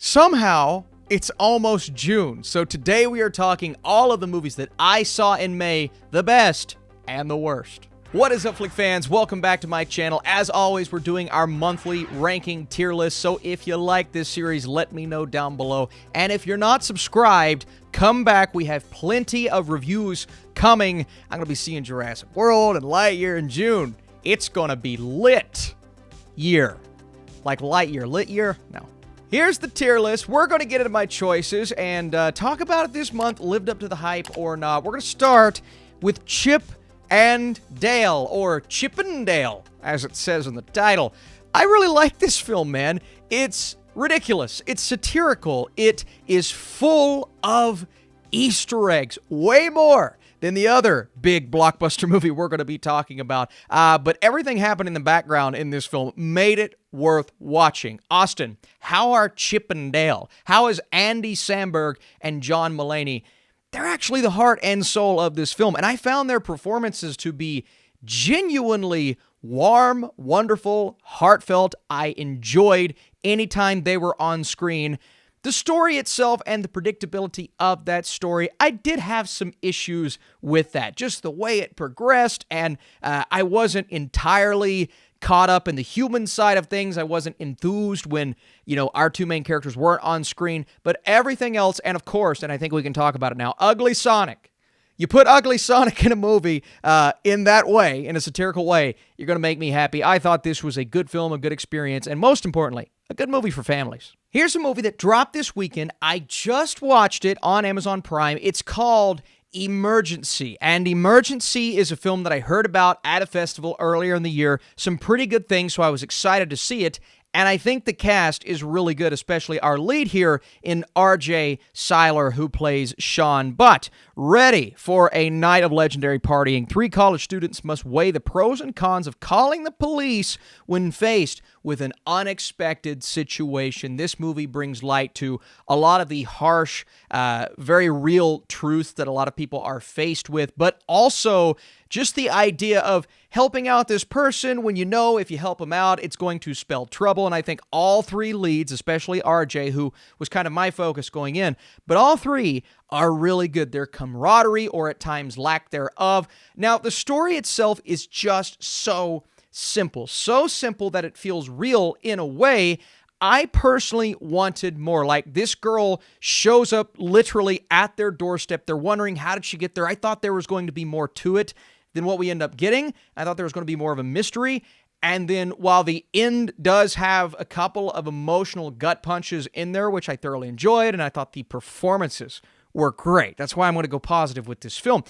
Somehow, it's almost June, so today we are talking all of the movies that I saw in May, the best and the worst. What is up, Flick fans? Welcome back to my channel. As always, we're doing our monthly ranking tier list, so if you like this series, let me know down below. And if you're not subscribed, come back. We have plenty of reviews coming. I'm going to be seeing Jurassic World and Lightyear in June. It's going to be lit year. Like Lightyear. Lit year? No. Here's the tier list. We're going to get into my choices and talk about it this month, lived up to the hype or not. We're going to start with Chip and Dale, or Chip and Dale, as it says in the title. I really like this film, man. It's ridiculous. It's satirical. It is full of Easter eggs. Way more than the other big blockbuster movie we're going to be talking about. But everything happened in the background in this film made it worth watching. Austin, how are Chip and Dale? How is Andy Samberg and John Mulaney? They're actually the heart and soul of this film. And I found their performances to be genuinely warm, wonderful, heartfelt. I enjoyed anytime they were on screen. The story itself and the predictability of that story, I did have some issues with that. Just the way it progressed, and I wasn't entirely caught up in the human side of things. I wasn't enthused when, our two main characters weren't on screen. But everything else, and of course, and I think we can talk about it now, Ugly Sonic. You put Ugly Sonic in a movie in that way, in a satirical way, you're going to make me happy. I thought this was a good film, a good experience, and most importantly, a good movie for families. Here's a movie that dropped this weekend. I just watched it on Amazon Prime. It's called Emergency. And Emergency is a film that I heard about at a festival earlier in the year. Some pretty good things, so I was excited to see it. And I think the cast is really good, especially our lead here in R.J. Cyler, who plays Sean. But ready for a night of legendary partying, 3 college students must weigh the pros and cons of calling the police when faced with an unexpected situation. This movie brings light to a lot of the harsh, very real truths that a lot of people are faced with, but also just the idea of helping out this person when if you help them out, it's going to spell trouble. And I think all 3 leads, especially RJ, who was kind of my focus going in, but all 3 are really good. Their camaraderie, or at times lack thereof. Now, the story itself is just so simple that it feels real in a way. I personally wanted more. Like, this girl shows up literally at their doorstep. They're wondering, how did she get there? I thought there was going to be more to it than what we end up getting. I thought there was going to be more of a mystery. And then while the end does have a couple of emotional gut punches in there, which I thoroughly enjoyed, and I thought the performances were great. That's why I'm going to go positive with this film.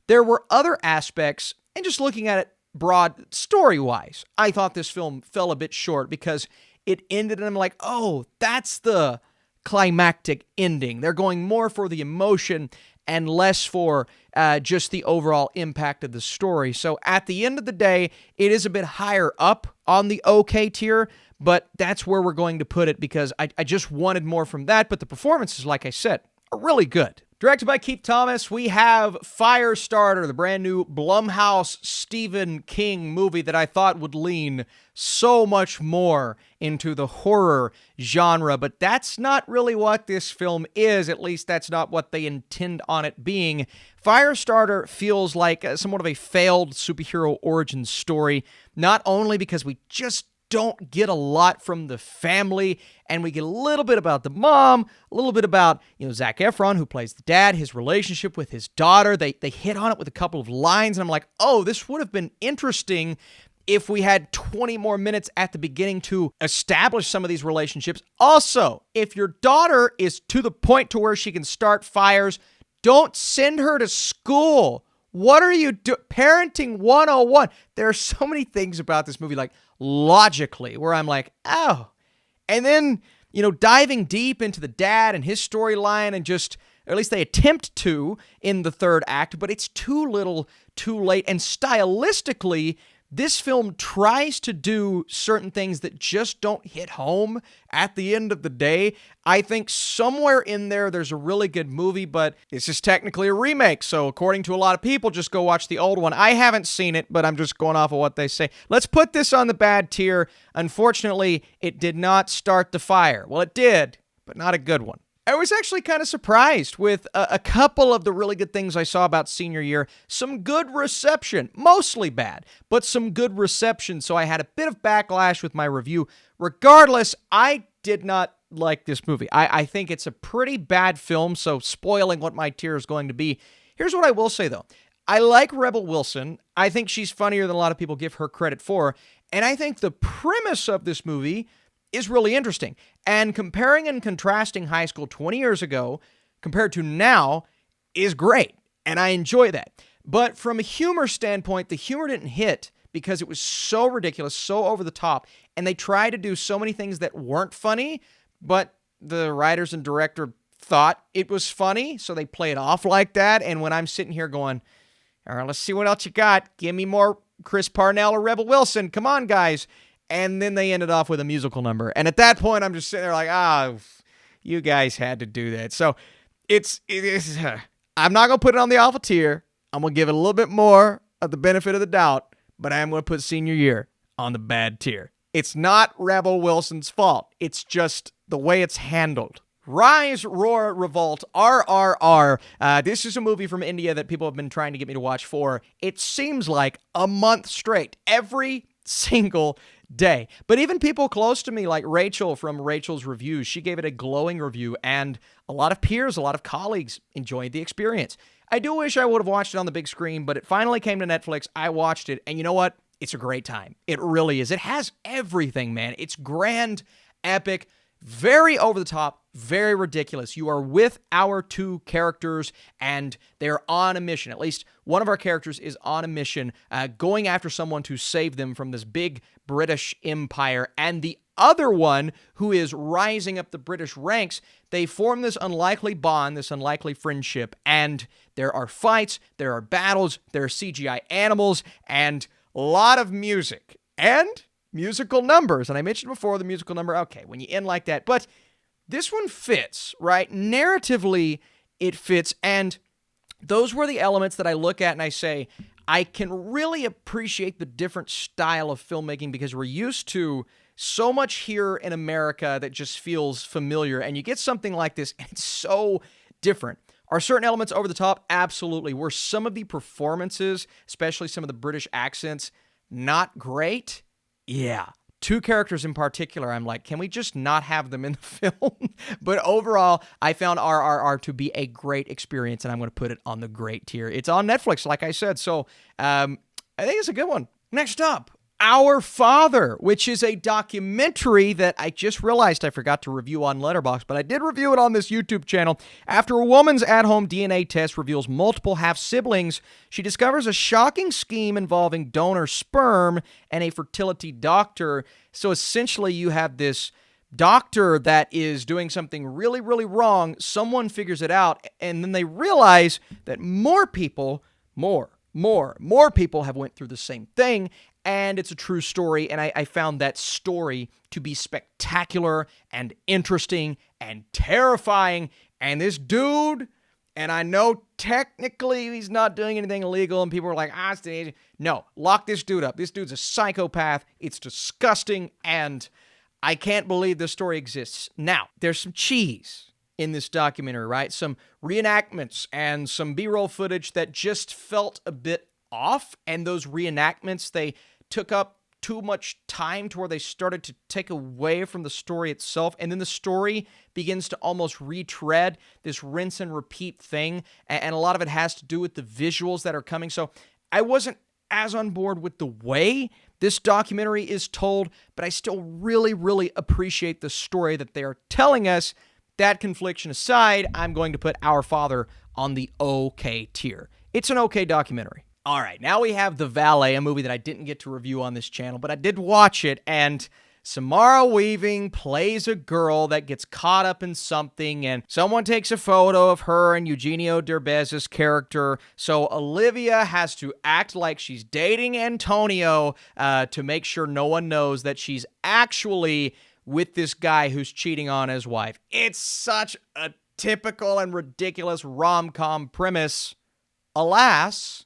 There were other aspects, and just looking at it broad story-wise, I thought this film fell a bit short because it ended and I'm like, oh, that's the climactic ending. They're going more for the emotion and less for just the overall impact of the story. So at the end of the day, it is a bit higher up on the okay tier, but that's where we're going to put it because I just wanted more from that. But the performances, like I said, are really good. Directed by Keith Thomas, we have Firestarter, the brand new Blumhouse Stephen King movie that I thought would lean so much more into the horror genre, but that's not really what this film is. At least that's not what they intend on it being. Firestarter feels like somewhat of a failed superhero origin story, not only because we just don't get a lot from the family, and we get a little bit about the mom, a little bit about, Zac Efron, who plays the dad, his relationship with his daughter. They hit on it with a couple of lines, and I'm like, oh, this would have been interesting if we had 20 more minutes at the beginning to establish some of these relationships. Also, if your daughter is to the point to where she can start fires, don't send her to school. What are you doing? Parenting 101. There are so many things about this movie, like logically, where I'm like, oh. And then, diving deep into the dad and his storyline and just, or at least they attempt to in the third act, but it's too little, too late. And stylistically, this film tries to do certain things that just don't hit home at the end of the day. I think somewhere in there's a really good movie, but this is technically a remake. So according to a lot of people, just go watch the old one. I haven't seen it, but I'm just going off of what they say. Let's put this on the bad tier. Unfortunately, it did not start the fire. Well, it did, but not a good one. I was actually kind of surprised with a couple of the really good things I saw about senior year. Some good reception, mostly bad, but some good reception. So I had a bit of backlash with my review. Regardless, I did not like this movie. I think it's a pretty bad film, so spoiling what my tier is going to be. Here's what I will say, though. I like Rebel Wilson. I think she's funnier than a lot of people give her credit for. And I think the premise of this movie is really interesting. And comparing and contrasting high school 20 years ago compared to now is great. And I enjoy that. But from a humor standpoint, the humor didn't hit because it was so ridiculous, so over the top. And they tried to do so many things that weren't funny, but the writers and director thought it was funny, so they play it off like that. And when I'm sitting here going, all right, let's see what else you got. Give me more Chris Parnell or Rebel Wilson. Come on, guys. And then they ended off with a musical number. And at that point, I'm just sitting there like, you guys had to do that. So it is. I'm not going to put it on the awful tier. I'm going to give it a little bit more of the benefit of the doubt, but I am going to put senior year on the bad tier. It's not Rebel Wilson's fault. It's just the way it's handled. Rise, Roar, Revolt, RRR. This is a movie from India that people have been trying to get me to watch for, it seems like, a month straight. Every single day. But even people close to me, like Rachel from Rachel's Reviews, she gave it a glowing review, and a lot of peers, a lot of colleagues enjoyed the experience. I do wish I would have watched it on the big screen, but it finally came to Netflix. I watched it, and you know what? It's a great time. It really is. It has everything, man. It's grand, epic, very over the top, very ridiculous. You are with our two characters, and they're on a mission. At least one of our characters is on a mission, going after someone to save them from this big British empire. And the other one, who is rising up the British ranks, they form this unlikely bond, this unlikely friendship. And there are fights, there are battles, there are CGI animals, and a lot of music. And musical numbers. And I mentioned before the musical number. Okay, when you end like that. But this one fits, right? Narratively, it fits. And those were the elements that I look at and I say, I can really appreciate the different style of filmmaking because we're used to so much here in America that just feels familiar. And you get something like this, and it's so different. Are certain elements over the top? Absolutely. Were some of the performances, especially some of the British accents, not great? Yeah. Two characters in particular, I'm like, can we just not have them in the film? But overall, I found RRR to be a great experience, and I'm going to put it on the great tier. It's on Netflix, like I said, so I think it's a good one. Next up, Our Father, which is a documentary that I just realized I forgot to review on Letterboxd, but I did review it on this YouTube channel. After a woman's at-home DNA test reveals multiple half-siblings, she discovers a shocking scheme involving donor sperm and a fertility doctor. So essentially, you have this doctor that is doing something really, really wrong. Someone figures it out, and then they realize that more people have went through the same thing. And it's a true story, and I found that story to be spectacular and interesting and terrifying. And this dude, and I know technically he's not doing anything illegal, and people are like, no, lock this dude up. This dude's a psychopath. It's disgusting, and I can't believe this story exists. Now, there's some cheese in this documentary, right? Some reenactments and some B-roll footage that just felt a bit off, and those reenactments, they took up too much time to where they started to take away from the story itself, and then the story begins to almost retread this rinse and repeat thing, and a lot of it has to do with the visuals that are coming. So I wasn't as on board with the way this documentary is told, but I still really, really appreciate the story that they are telling us. That confliction aside, I'm going to put Our Father on the okay tier. It's an okay documentary. All right, now we have The Valet, a movie that I didn't get to review on this channel, but I did watch it, and Samara Weaving plays a girl that gets caught up in something, and someone takes a photo of her and Eugenio Derbez's character, so Olivia has to act like she's dating Antonio to make sure no one knows that she's actually with this guy who's cheating on his wife. It's such a typical and ridiculous rom-com premise. Alas,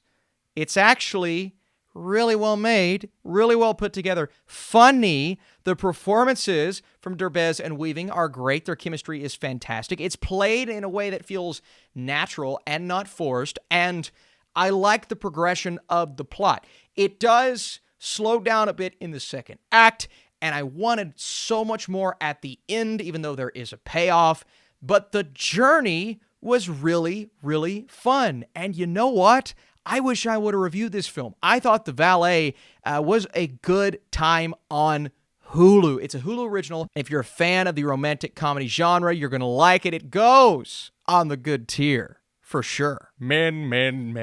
it's actually really well made, really well put together, funny. The performances from Derbez and Weaving are great. Their chemistry is fantastic. It's played in a way that feels natural and not forced, and I like the progression of the plot. It does slow down a bit in the second act, and I wanted so much more at the end, even though there is a payoff. But the journey was really, really fun. And you know what? I wish I would have reviewed this film. I thought The Valet was a good time on Hulu. It's a Hulu original. If you're a fan of the romantic comedy genre, you're going to like it. It goes on the good tier, for sure. Men, manly,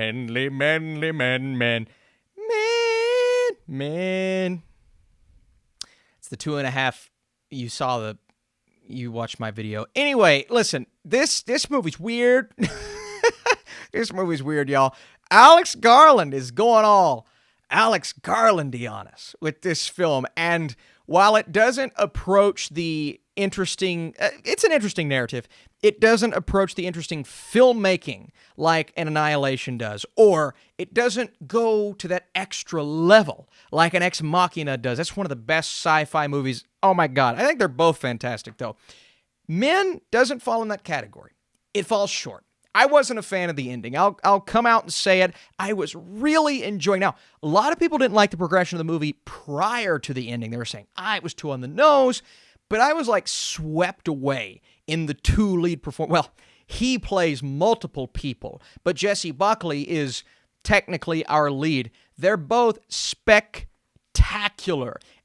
manly, men. It's the 2.5. You watched my video. Anyway, listen, this movie's weird. This movie's weird, y'all. Alex Garland is going all Alex Garlandy on us with this film. And while it doesn't approach the interesting, it's an interesting narrative, it doesn't approach the interesting filmmaking like an Annihilation does, or it doesn't go to that extra level like an Ex Machina does. That's one of the best sci-fi movies. Oh my God. I think they're both fantastic, though. Men doesn't fall in that category. It falls short. I wasn't a fan of the ending. I'll come out and say it. I was really enjoying. Now, a lot of people didn't like the progression of the movie prior to the ending. They were saying, it was too on the nose, but I was like swept away in the two lead performers. Well, he plays multiple people, but Jesse Buckley is technically our lead. They're both spectacular.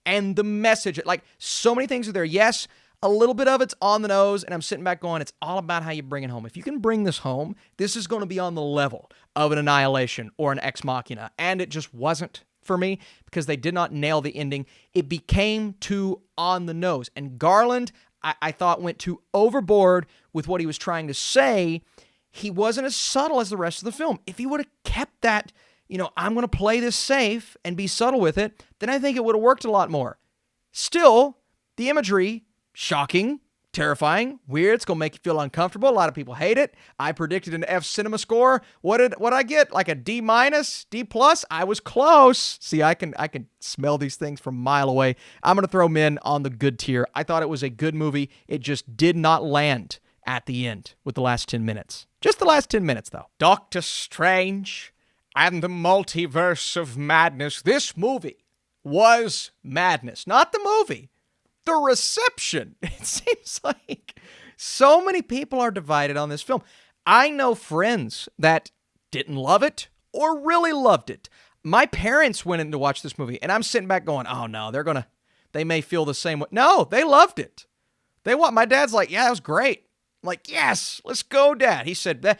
And the message, like so many things are there. Yes, a little bit of it's on the nose, and I'm sitting back going, it's all about how you bring it home. If you can bring this home, this is going to be on the level of an Annihilation or an Ex Machina, and it just wasn't for me because they did not nail the ending. It became too on the nose, and Garland, I thought, went too overboard with what he was trying to say. He wasn't as subtle as the rest of the film. If he would have kept that, I'm going to play this safe and be subtle with it, then I think it would have worked a lot more. Still, the imagery, shocking, terrifying, weird. It's going to make you feel uncomfortable. A lot of people hate it. I predicted an F cinema score. What did I get? Like a D-, D+? I was close. See, I can smell these things from a mile away. I'm going to throw Men on the good tier. I thought it was a good movie. It just did not land at the end with the last 10 minutes. Just the last 10 minutes, though. Doctor Strange and the Multiverse of Madness. This movie was madness. Not the movie. The reception. It seems like so many people are divided on this film. I know friends that didn't love it or really loved it. My parents went in to watch this movie, and I'm sitting back going, oh no, they may feel the same way. No, they loved it. My dad's like, yeah, that was great. I'm like, yes, let's go, Dad. He said that,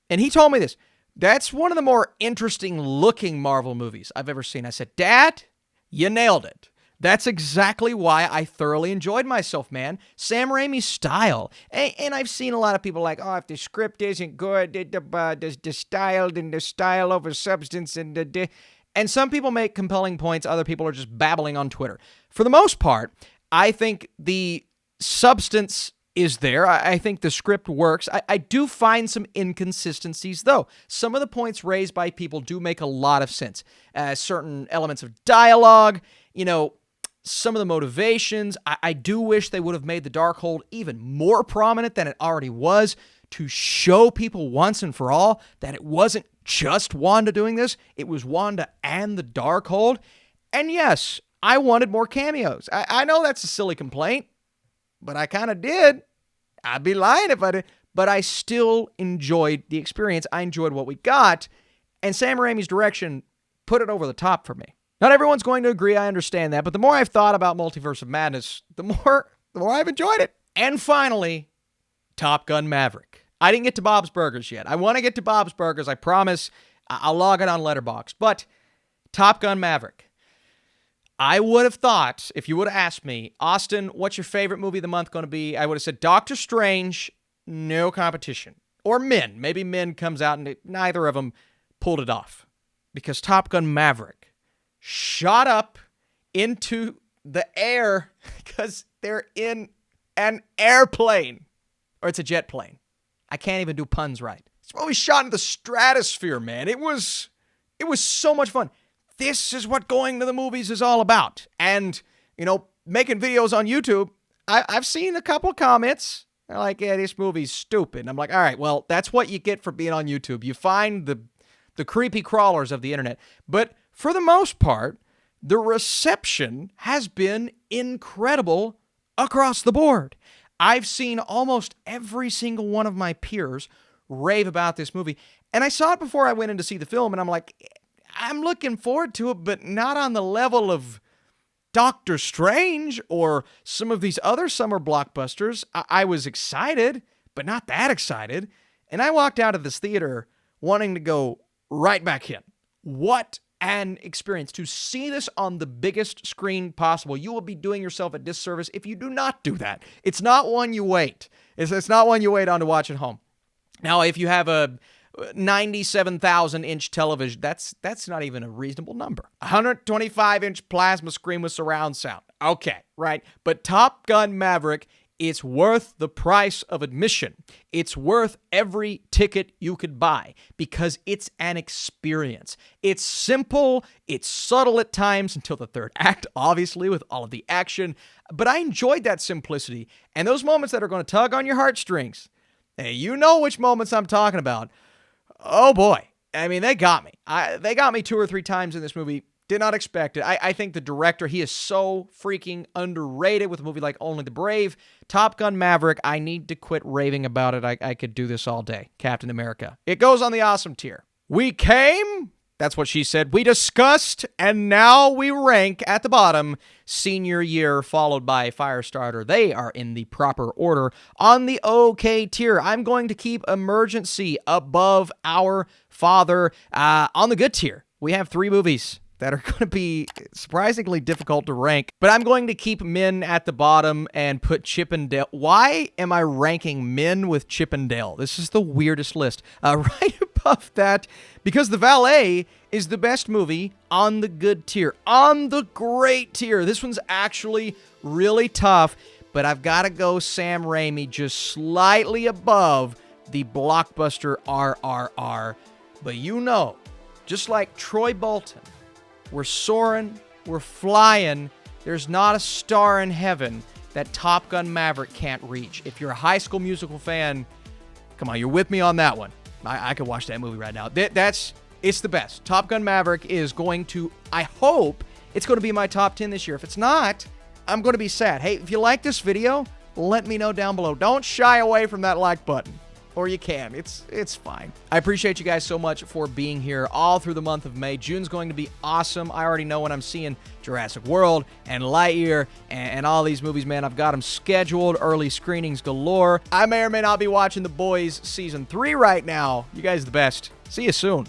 and he told me this. That's one of the more interesting looking Marvel movies I've ever seen. I said, Dad, you nailed it. That's exactly why I thoroughly enjoyed myself, man. Sam Raimi's style. And I've seen a lot of people like, if the script isn't good, the style over substance, and some people make compelling points. Other people are just babbling on Twitter. For the most part, I think the substance is there. I think the script works. I do find some inconsistencies, though. Some of the points raised by people do make a lot of sense. Certain elements of dialogue, some of the motivations. I do wish they would have made the Darkhold even more prominent than it already was to show people once and for all that it wasn't just Wanda doing this. It was Wanda and the Darkhold. And yes, I wanted more cameos. I know that's a silly complaint, but I kind of did. I'd be lying if I did. But I still enjoyed the experience. I enjoyed what we got. And Sam Raimi's direction put it over the top for me. Not everyone's going to agree, I understand that, but the more I've thought about Multiverse of Madness, the more I've enjoyed it. And finally, Top Gun Maverick. I didn't get to Bob's Burgers yet. I want to get to Bob's Burgers, I promise. I'll log it on Letterboxd. But Top Gun Maverick. I would have thought, if you would have asked me, Austin, what's your favorite movie of the month going to be? I would have said Doctor Strange, no competition. Or Men. Maybe Men comes out and neither of them pulled it off. Because Top Gun Maverick shot up into the air because they're in an airplane. Or it's a jet plane. I can't even do puns right. It's when we shot into the stratosphere, man. It was so much fun. This is what going to the movies is all about. And, making videos on YouTube, I've seen a couple comments. They're like, yeah, this movie's stupid. And I'm like, all right, well, that's what you get for being on YouTube. You find the creepy crawlers of the internet. But for the most part, the reception has been incredible across the board. I've seen almost every single one of my peers rave about this movie. And I saw it before I went in to see the film, and I'm like, I'm looking forward to it, but not on the level of Doctor Strange or some of these other summer blockbusters. I was excited, but not that excited. And I walked out of this theater wanting to go right back in. What an experience. To see this on the biggest screen possible. You will be doing yourself a disservice if you do not do that. It's not one you wait. It's not one you wait on to watch at home. Now, if you have a 97,000-inch television, that's not even a reasonable number. 125-inch plasma screen with surround sound. Okay, right? But Top Gun Maverick, it's worth the price of admission. It's worth every ticket you could buy because it's an experience. It's simple, it's subtle at times until the third act, obviously, with all of the action. But I enjoyed that simplicity and those moments that are going to tug on your heartstrings. Hey, you know which moments I'm talking about. Oh boy. I mean, they got me. They got me 2 or 3 times in this movie. Did not expect it. I think the director, he is so freaking underrated with a movie like Only the Brave. Top Gun Maverick, I need to quit raving about it. I could do this all day. Captain America. It goes on the awesome tier. We came, that's what she said. We discussed, and now we rank at the bottom. Senior Year, followed by Firestarter. They are in the proper order. On the okay tier, I'm going to keep Emergency above Our Father. On the good tier, we have 3 movies that are going to be surprisingly difficult to rank. But I'm going to keep Men at the bottom and put Chip and Dale. Why am I ranking Men with Chip and Dale? This is the weirdest list. Right above that, because The Valet is the best movie on the good tier. On the great tier. This one's actually really tough, but I've got to go Sam Raimi just slightly above the blockbuster RRR. But you know, just like Troy Bolton, we're soaring, we're flying. There's not a star in heaven that Top Gun Maverick can't reach. If you're a High School Musical fan, come on, you're with me on that one. I could watch that movie right now. It's the best. Top Gun Maverick is going to, I hope, it's going to be my top 10 this year. If it's not, I'm going to be sad. Hey, if you like this video, let me know down below. Don't shy away from that like button. Or you can. It's fine. I appreciate you guys so much for being here all through the month of May. June's going to be awesome. I already know when I'm seeing Jurassic World and Lightyear and all these movies, man. I've got them scheduled. Early screenings galore. I may or may not be watching The Boys Season 3 right now. You guys are the best. See you soon.